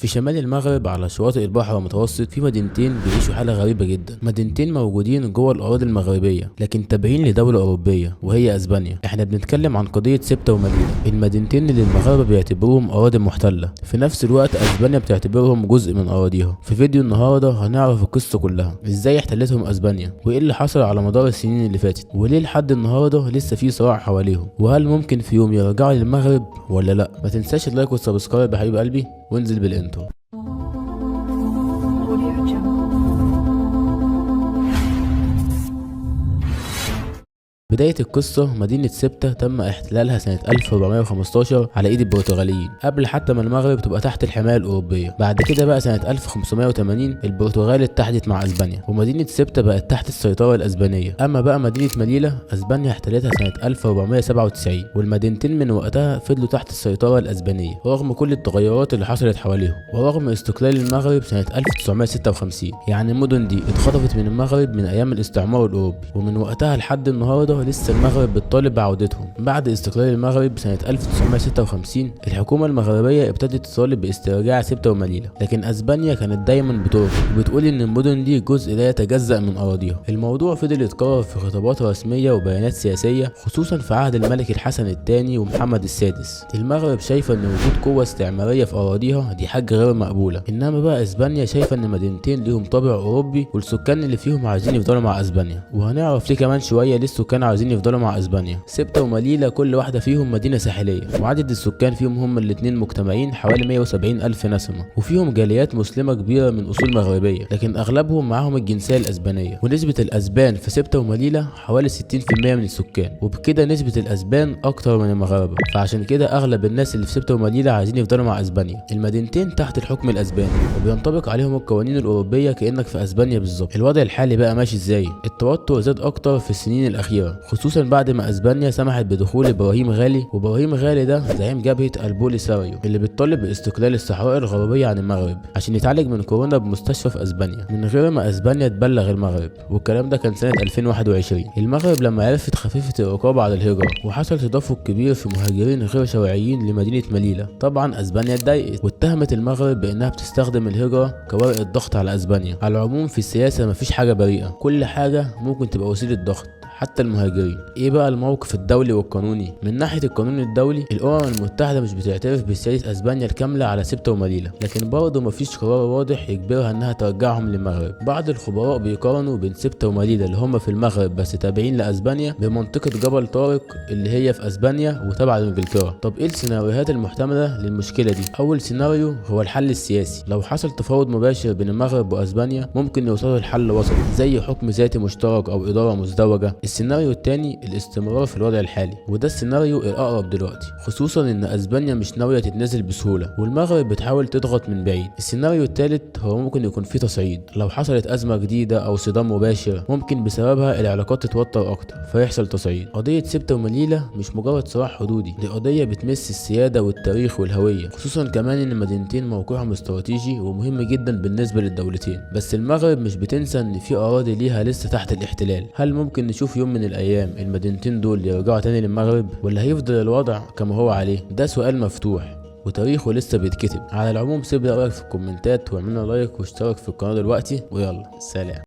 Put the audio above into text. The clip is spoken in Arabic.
في شمال المغرب على شواطئ البحر المتوسط في مدينتين بيعيشوا حالة غريبة جدا. مدينتين موجودين جوه الأراضي المغربية لكن تابعين لدولة أوروبية وهي أسبانيا. احنا بنتكلم عن قضية سبتة ومليلة، المدينتين اللي المغاربة بيعتبروهم أراضي محتلة، في نفس الوقت أسبانيا بتعتبرهم جزء من أراضيها. في فيديو النهاردة هنعرف القصة كلها، ازاي احتلتهم أسبانيا وإيه اللي حصل على مدار السنين اللي فاتت، وليه لحد النهاردة لسه في صراع حواليهم، وهل ممكن في يوم يرجعوا للمغرب ولا لأ. ما تنساش اللايك والسبسكرايب يا حبيب قلبي، وانزل بالانترو. بداية القصة مدينة سبتة تم احتلالها سنة 1415 على ايد البرتغاليين، قبل حتى ما المغرب تبقى تحت الحماية الأوروبية. بعد كده بقى سنة 1580 البرتغال اتحدت مع اسبانيا ومدينة سبتة بقت تحت السيطرة الاسبانية. اما بقى مدينة مليلة اسبانيا احتلتها سنة 1497 والمدينتين من وقتها فضلوا تحت السيطرة الاسبانية رغم كل التغيرات اللي حصلت حواليهم، ورغم استقلال المغرب سنة 1956. يعني المدن دي اتخطفت من المغرب من ايام الاستعمار الاوروبي، ومن وقتها لحد النهارده لسه المغرب بتطالب بعودتهم. بعد استقلال المغرب سنة 1956 الحكومة المغربية ابتدت تطالب باسترجاع سبتة ومليلة، لكن اسبانيا كانت دايما بترفض وبتقول ان المدن دي جزء لا يتجزأ من اراضيها. الموضوع فضل يتكرر في خطابات رسمية وبيانات سياسية، خصوصا في عهد الملك الحسن الثاني ومحمد السادس. المغرب شايفة ان وجود قوة استعمارية في اراضيها دي حاجة غير مقبولة، انما بقى اسبانيا شايفة ان مدينتين ليهم طابع اوروبي والسكان اللي فيهم عايزين يفضلوا مع اسبانيا. وهنعرف ليه كمان شوية ليه السكان عايزين يفضلوا مع اسبانيا. سبتة ومليلة كل واحدة فيهم مدينة ساحلية، وعدد السكان فيهم هم الاتنين مجتمعين حوالي 170 ألف نسمة، وفيهم جاليات مسلمة كبيرة من أصول مغربية لكن أغلبهم معاهم الجنسية الأسبانية. ونسبة الأسبان في سبتة ومليلة حوالي 60% من السكان، وبكده نسبة الأسبان أكتر من المغاربة، فعشان كده أغلب الناس اللي في سبتة ومليلة عايزين يفضلوا مع اسبانيا. المدينتين تحت الحكم الأسباني وبينطبق عليهم القوانين الأوروبية كأنك في اسبانيا بالظبط. الوضع الحالي بقى ماشي ازاي؟ التوتر زاد أكتر في السنين الأخيرة، خصوصا بعد ما اسبانيا سمحت بدخول ابراهيم غالي، وابراهيم غالي ده زعيم جبهة البوليساريو اللي بتطالب باستقلال الصحراء الغربية عن المغرب عشان يتعالج من كورونا بمستشفى في اسبانيا من غير ما اسبانيا تبلغ المغرب، والكلام ده كان سنة 2021. المغرب لما عرفت خففت الرقابة على الهجرة وحصل تدفق كبير في مهاجرين غير شرعيين لمدينة مليلة، طبعا اسبانيا اتضايقت واتهمت المغرب بانها بتستخدم الهجرة كورقة ضغط على اسبانيا. على العموم في السياسة مفيش حاجة بريئة، كل حاجة ممكن تبقى وسيلة ضغط حتى المهاجرين. ايه بقى الموقف الدولي والقانوني؟ من ناحيه القانون الدولي الامم المتحده مش بتعترف بسياده اسبانيا الكامله على سبتة ومليلة، لكن برضه مفيش قرار واضح يجبرها انها ترجعهم للمغرب. بعض الخبراء بيقارنوا بين سبتة ومليلة اللي هم في المغرب بس تابعين لاسبانيا بمنطقه جبل طارق اللي هي في اسبانيا وتابعه لانجلترا. طب ايه السيناريوهات المحتمله للمشكله دي؟ اول سيناريو هو الحل السياسي، لو حصل تفاوض مباشر بين المغرب واسبانيا ممكن يوصلوا لحل وسط زي حكم ذاتي مشترك او اداره مزدوجه. السيناريو الثاني الاستمرار في الوضع الحالي، وده السيناريو الاقرب دلوقتي، خصوصا ان اسبانيا مش ناويه تتنازل بسهوله والمغرب بتحاول تضغط من بعيد. السيناريو الثالث هو ممكن يكون فيه تصعيد، لو حصلت ازمه جديده او صدام مباشر ممكن بسببها العلاقات تتوتر اكتر فيحصل تصعيد. قضيه سبتة ومليلة مش مجرد صراع حدودي، دي قضيه بتمس السياده والتاريخ والهويه، خصوصا كمان ان المدينتين موقعهم استراتيجي ومهم جدا بالنسبه للدولتين. بس المغرب مش بتنسى ان في اراضي ليها لسه تحت الاحتلال. هل ممكن نشوف يوم من الايام المدينتين دول يرجعوا تاني للمغرب ولا هيفضل الوضع كما هو عليه؟ ده سؤال مفتوح وتاريخه لسه بيتكتب. على العموم سيب لي رايك في الكومنتات واعملنا لايك واشترك في القناه دلوقتي، ويلا سلام.